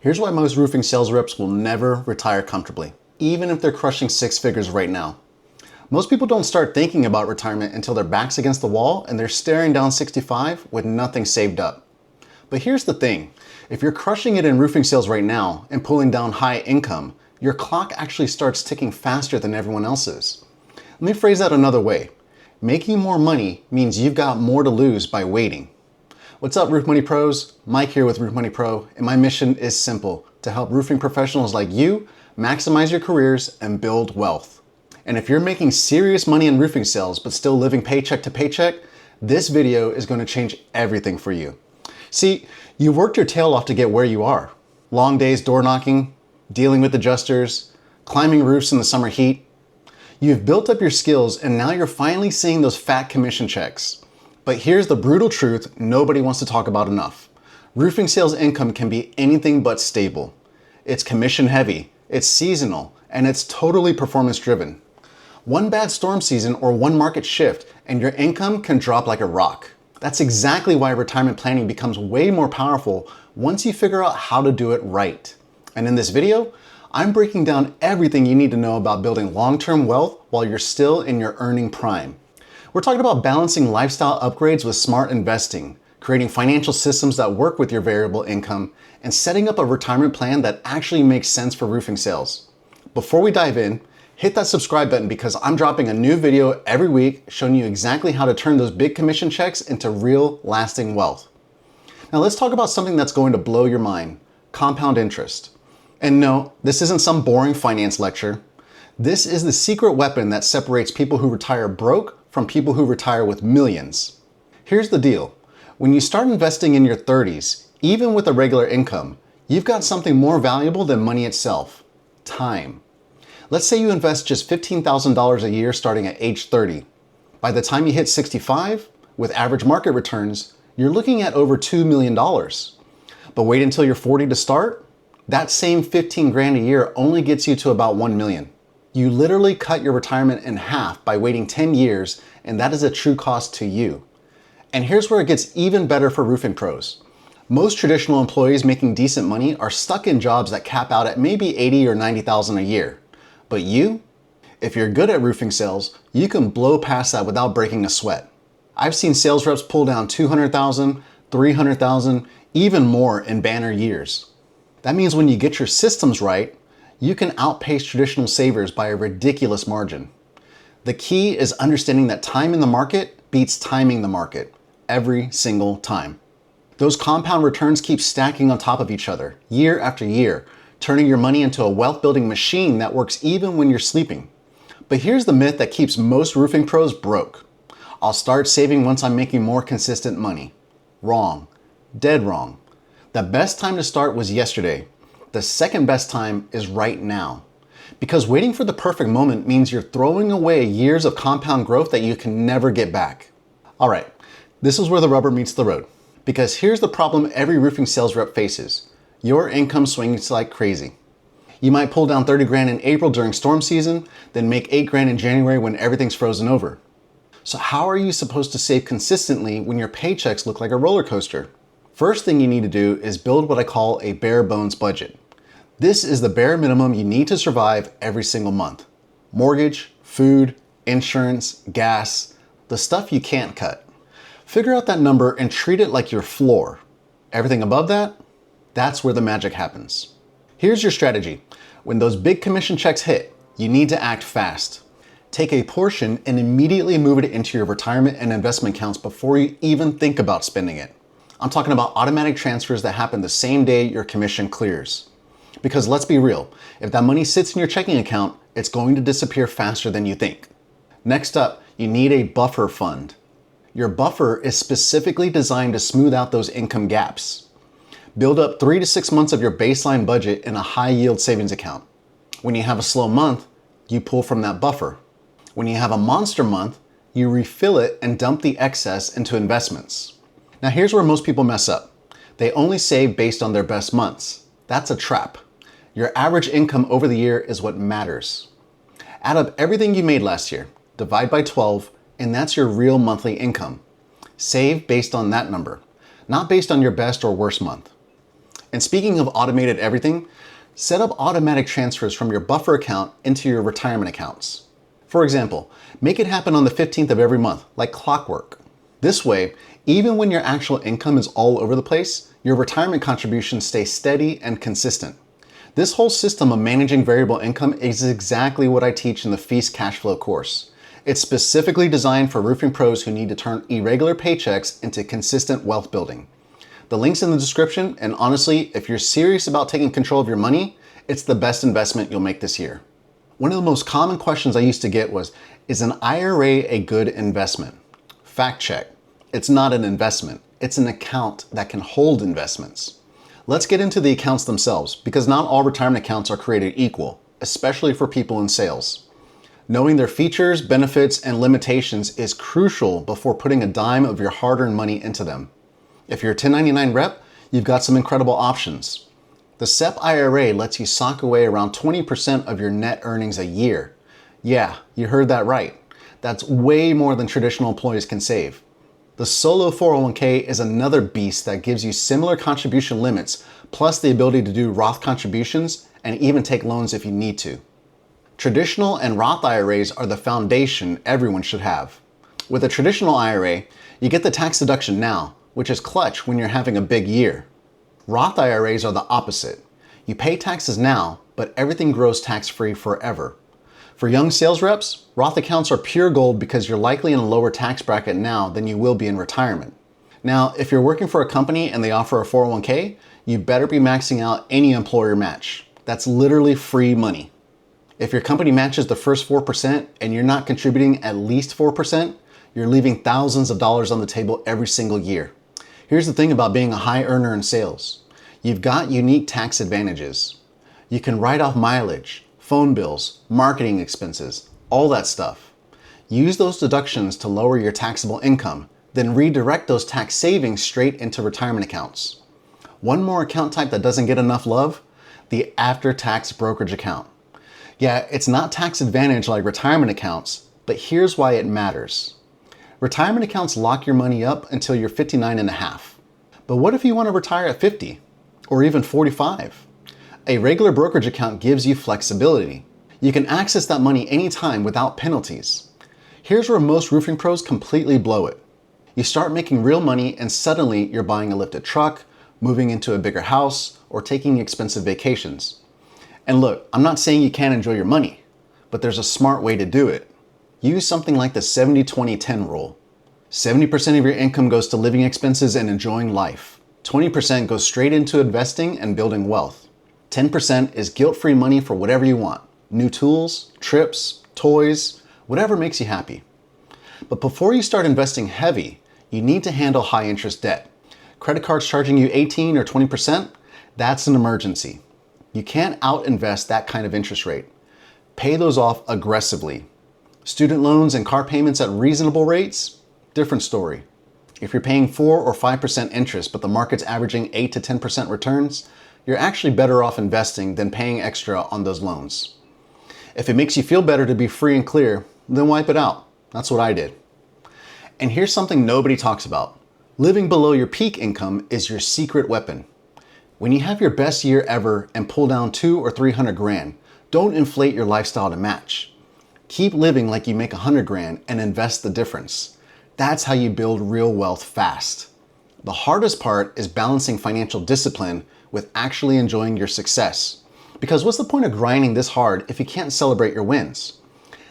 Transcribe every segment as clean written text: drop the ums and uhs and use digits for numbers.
Here's why most roofing sales reps will never retire comfortably, even if they're crushing six figures right now. Most people don't start thinking about retirement until their back's against the wall and they're staring down 65 with nothing saved up. But here's the thing, if you're crushing it in roofing sales right now and pulling down high income, your clock actually starts ticking faster than everyone else's. Let me phrase that another way. Making more money means you've got more to lose by waiting. What's up, Roof Money Pros? Mike here with Roof Money Pro, and my mission is simple, to help roofing professionals like you maximize your careers and build wealth. And if you're making serious money in roofing sales but still living paycheck to paycheck, this video is going to change everything for you. See, you've worked your tail off to get where you are. Long days door knocking, dealing with adjusters, climbing roofs in the summer heat. You've built up your skills and now you're finally seeing those fat commission checks. But here's the brutal truth nobody wants to talk about enough. Roofing sales income can be anything but stable. It's commission heavy, it's seasonal, and it's totally performance driven. One bad storm season or one market shift and your income can drop like a rock. That's exactly why retirement planning becomes way more powerful once you figure out how to do it right. And in this video, I'm breaking down everything you need to know about building long-term wealth while you're still in your earning prime. We're talking about balancing lifestyle upgrades with smart investing, creating financial systems that work with your variable income, and setting up a retirement plan that actually makes sense for roofing sales. Before we dive in, hit that subscribe button because I'm dropping a new video every week showing you exactly how to turn those big commission checks into real lasting wealth. Now let's talk about something that's going to blow your mind, compound interest. And no, this isn't some boring finance lecture. This is the secret weapon that separates people who retire broke from people who retire with millions. Here's the deal. When you start investing in your 30s, even with a regular income, you've got something more valuable than money itself, time. Let's say you invest just $15,000 a year starting at age 30. By the time you hit 65, with average market returns, you're looking at over $2 million. But wait until you're 40 to start? That same 15 grand a year only gets you to about 1 million. You literally cut your retirement in half by waiting 10 years, and that is a true cost to you. And here's where it gets even better for roofing pros. Most traditional employees making decent money are stuck in jobs that cap out at maybe $80,000 or $90,000 a year. But you, if you're good at roofing sales, you can blow past that without breaking a sweat. I've seen sales reps pull down $200,000, $300,000, even more in banner years. That means when you get your systems right, you can outpace traditional savers by a ridiculous margin. The key is understanding that time in the market beats timing the market every single time. Those compound returns keep stacking on top of each other year after year, turning your money into a wealth building machine that works even when you're sleeping. But here's the myth that keeps most roofing pros broke. I'll start saving once I'm making more consistent money. Wrong. Dead wrong. The best time to start was yesterday. The second best time is right now. Because waiting for the perfect moment means you're throwing away years of compound growth that you can never get back. All right, this is where the rubber meets the road. Because here's the problem every roofing sales rep faces. Your income swings like crazy. You might pull down 30 grand in April during storm season, then make 8 grand in January when everything's frozen over. So how are you supposed to save consistently when your paychecks look like a roller coaster? First thing you need to do is build what I call a bare bones budget. This is the bare minimum you need to survive every single month. Mortgage, food, insurance, gas, the stuff you can't cut. Figure out that number and treat it like your floor. Everything above that, that's where the magic happens. Here's your strategy. When those big commission checks hit, you need to act fast. Take a portion and immediately move it into your retirement and investment accounts before you even think about spending it. I'm talking about automatic transfers that happen the same day your commission clears. Because let's be real, if that money sits in your checking account, it's going to disappear faster than you think. Next up, you need a buffer fund. Your buffer is specifically designed to smooth out those income gaps. Build up 3 to 6 months of your baseline budget in a high yield savings account. When you have a slow month, you pull from that buffer. When you have a monster month, you refill it and dump the excess into investments. Now here's where most people mess up. They only save based on their best months. That's a trap. Your average income over the year is what matters. Add up everything you made last year, divide by 12, and that's your real monthly income. Save based on that number, not based on your best or worst month. And speaking of automated everything, set up automatic transfers from your buffer account into your retirement accounts. For example, make it happen on the 15th of every month, like clockwork. This way, even when your actual income is all over the place, your retirement contributions stay steady and consistent. This whole system of managing variable income is exactly what I teach in the F.E.A.S.T cash flow course. It's specifically designed for roofing pros who need to turn irregular paychecks into consistent wealth building. The link's in the description, and honestly, if you're serious about taking control of your money, it's the best investment you'll make this year. One of the most common questions I used to get was, is an IRA a good investment? Fact check. It's not an investment. It's an account that can hold investments. Let's get into the accounts themselves, because not all retirement accounts are created equal, especially for people in sales. Knowing their features, benefits, and limitations is crucial before putting a dime of your hard-earned money into them. If you're a 1099 rep, you've got some incredible options. The SEP IRA lets you sock away around 20% of your net earnings a year. Yeah, you heard that right. That's way more than traditional employees can save. The solo 401k is another beast that gives you similar contribution limits, plus the ability to do Roth contributions and even take loans if you need to. Traditional and Roth IRAs are the foundation everyone should have. With a traditional IRA, you get the tax deduction now, which is clutch when you're having a big year. Roth IRAs are the opposite. You pay taxes now, but everything grows tax-free forever. For young sales reps, Roth accounts are pure gold because you're likely in a lower tax bracket now than you will be in retirement. Now, if you're working for a company and they offer a 401k, you better be maxing out any employer match. That's literally free money. If your company matches the first 4% and you're not contributing at least 4%, you're leaving thousands of dollars on the table every single year. Here's the thing about being a high earner in sales. You've got unique tax advantages. You can write off mileage, phone bills, marketing expenses, all that stuff. Use those deductions to lower your taxable income, then redirect those tax savings straight into retirement accounts. One more account type that doesn't get enough love, the after-tax brokerage account. Yeah, it's not tax advantage like retirement accounts, but here's why it matters. Retirement accounts lock your money up until you're 59 and a half. But what if you want to retire at 50 or even 45? A regular brokerage account gives you flexibility. You can access that money anytime without penalties. Here's where most roofing pros completely blow it. You start making real money and suddenly you're buying a lifted truck, moving into a bigger house, or taking expensive vacations. And look, I'm not saying you can't enjoy your money, but there's a smart way to do it. Use something like the 70-20-10 rule. 70% of your income goes to living expenses and enjoying life. 20% goes straight into investing and building wealth. 10% is guilt-free money for whatever you want. New tools, trips, toys, whatever makes you happy. But before you start investing heavy, you need to handle high interest debt. Credit cards charging you 18 or 20%, that's an emergency. You can't out-invest that kind of interest rate. Pay those off aggressively. Student loans and car payments at reasonable rates, different story. If you're paying 4 or 5% interest, but the market's averaging 8 to 10% returns, you're actually better off investing than paying extra on those loans. If it makes you feel better to be free and clear, then wipe it out. That's what I did. And here's something nobody talks about. Living below your peak income is your secret weapon. When you have your best year ever and pull down 200 or 300 grand, don't inflate your lifestyle to match. Keep living like you make 100 grand and invest the difference. That's how you build real wealth fast. The hardest part is balancing financial discipline with actually enjoying your success. Because what's the point of grinding this hard if you can't celebrate your wins?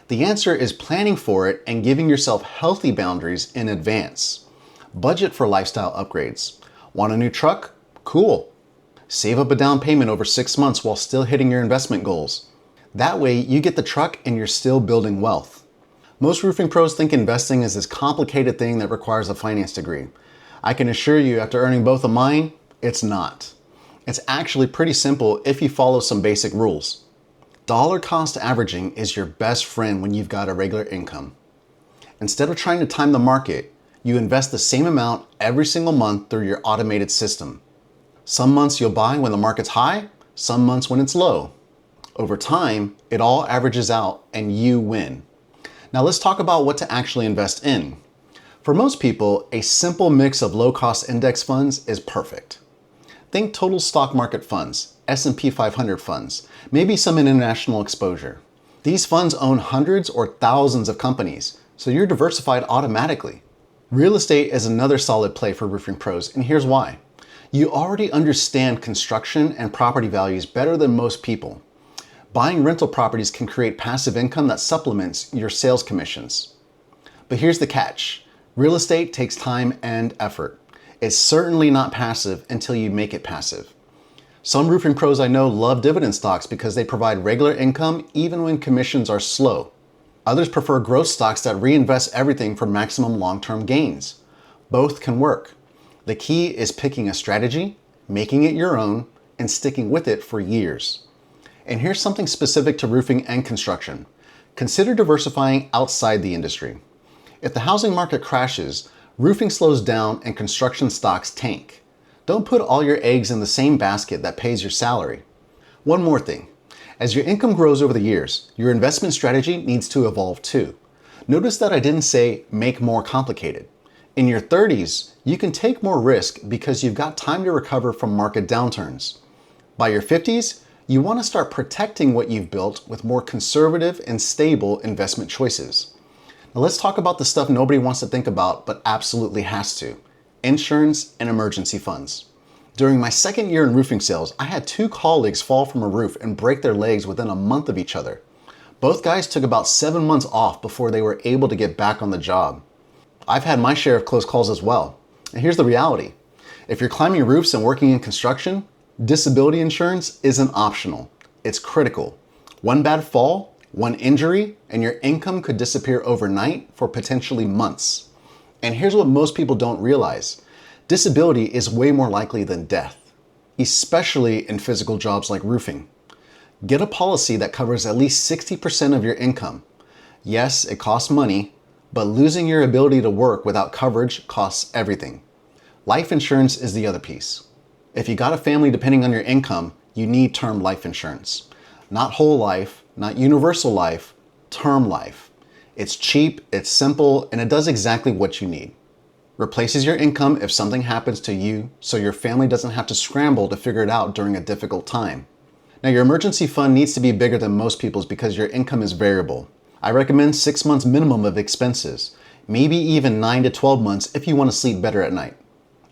The answer is planning for it and giving yourself healthy boundaries in advance. Budget for lifestyle upgrades. Want a new truck? Cool. Save up a down payment over 6 months while still hitting your investment goals. That way you get the truck and you're still building wealth. Most roofing pros think investing is this complicated thing that requires a finance degree. I can assure you after earning both of mine, it's not. It's actually pretty simple if you follow some basic rules. Dollar cost averaging is your best friend when you've got a regular income. Instead of trying to time the market, you invest the same amount every single month through your automated system. Some months you'll buy when the market's high, some months when it's low. Over time, it all averages out and you win. Now let's talk about what to actually invest in. For most people, a simple mix of low-cost index funds is perfect. Think total stock market funds, S&P 500 funds, maybe some international exposure. These funds own hundreds or thousands of companies, so you're diversified automatically. Real estate is another solid play for roofing pros, and here's why. You already understand construction and property values better than most people. Buying rental properties can create passive income that supplements your sales commissions. But here's the catch. Real estate takes time and effort. It's certainly not passive until you make it passive. Some roofing pros I know love dividend stocks because they provide regular income even when commissions are slow. Others prefer growth stocks that reinvest everything for maximum long-term gains. Both can work. The key is picking a strategy, making it your own, and sticking with it for years. And here's something specific to roofing and construction. Consider diversifying outside the industry. If the housing market crashes, roofing slows down and construction stocks tank. Don't put all your eggs in the same basket that pays your salary. One more thing. As your income grows over the years, your investment strategy needs to evolve too. Notice that I didn't say make more complicated. In your 30s, you can take more risk because you've got time to recover from market downturns. By your 50s, you want to start protecting what you've built with more conservative and stable investment choices. Now let's talk about the stuff nobody wants to think about but absolutely has to. Insurance and emergency funds. During my second year in roofing sales, I had 2 colleagues fall from a roof and break their legs within a month of each other. Both guys took about 7 months off before they were able to get back on the job. I've had my share of close calls as well. And here's the reality. If you're climbing roofs and working in construction, disability insurance isn't optional. It's critical. One bad fall, one injury, and your income could disappear overnight for potentially months. And here's what most people don't realize. Disability is way more likely than death, especially in physical jobs like roofing. Get a policy that covers at least 60% of your income. Yes, it costs money, but losing your ability to work without coverage costs everything. Life insurance is the other piece. If you got a family depending on your income, you need term life insurance. Not whole life, not universal life, term life. It's cheap, it's simple, and it does exactly what you need. Replaces your income if something happens to you so your family doesn't have to scramble to figure it out during a difficult time. Now your emergency fund needs to be bigger than most people's because your income is variable. I recommend 6 months minimum of expenses, maybe even 9 to 12 months if you want to sleep better at night.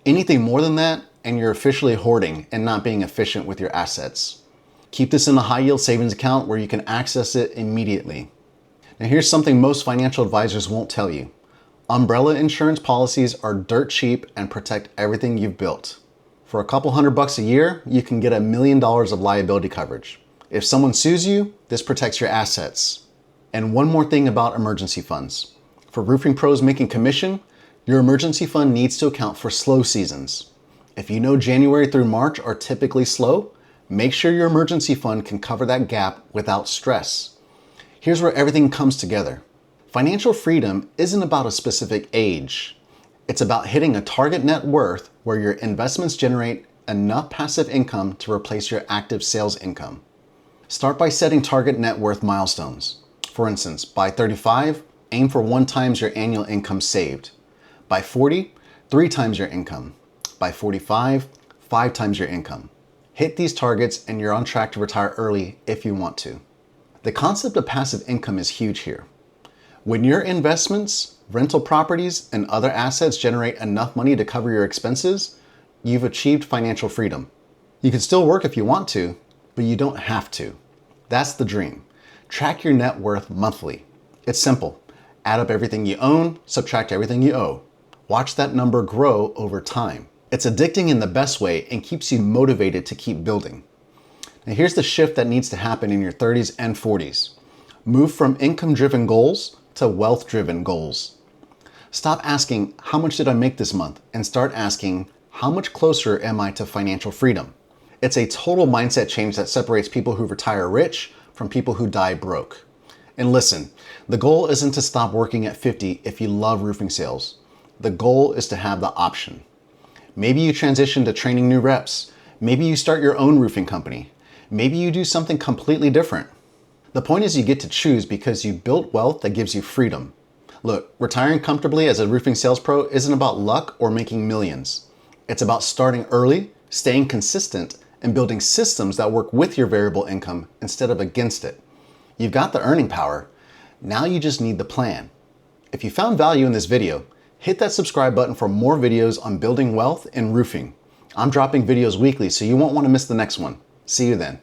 Anything more than that, and you're officially hoarding and not being efficient with your assets. Keep this in a high yield savings account where you can access it immediately. Now here's something most financial advisors won't tell you. Umbrella insurance policies are dirt cheap and protect everything you've built. For a couple $100 a year, you can get $1 million of liability coverage. If someone sues you, this protects your assets. And one more thing about emergency funds. For roofing pros making commission, your emergency fund needs to account for slow seasons. If you know January through March are typically slow, make sure your emergency fund can cover that gap without stress. Here's where everything comes together. Financial freedom isn't about a specific age. It's about hitting a target net worth where your investments generate enough passive income to replace your active sales income. Start by setting target net worth milestones. For instance, by 35, aim for 1 times your annual income saved. By 40, 3 times your income. By 45, 5 times your income. Hit these targets and you're on track to retire early if you want to. The concept of passive income is huge here. When your investments, rental properties, and other assets generate enough money to cover your expenses, you've achieved financial freedom. You can still work if you want to, but you don't have to. That's the dream. Track your net worth monthly. It's simple. Add up everything you own, subtract everything you owe. Watch that number grow over time. It's addicting in the best way and keeps you motivated to keep building. Now here's the shift that needs to happen in your 30s and 40s. Move from income-driven goals to wealth-driven goals. Stop asking, how much did I make this month? And start asking, how much closer am I to financial freedom? It's a total mindset change that separates people who retire rich from people who die broke. And listen, the goal isn't to stop working at 50 if you love roofing sales. The goal is to have the option. Maybe you transition to training new reps. Maybe you start your own roofing company. Maybe you do something completely different. The point is you get to choose because you built wealth that gives you freedom. Look, retiring comfortably as a roofing sales pro isn't about luck or making millions. It's about starting early, staying consistent, and building systems that work with your variable income instead of against it. You've got the earning power. Now you just need the plan. If you found value in this video, hit that subscribe button for more videos on building wealth and roofing. I'm dropping videos weekly, so you won't want to miss the next one. See you then.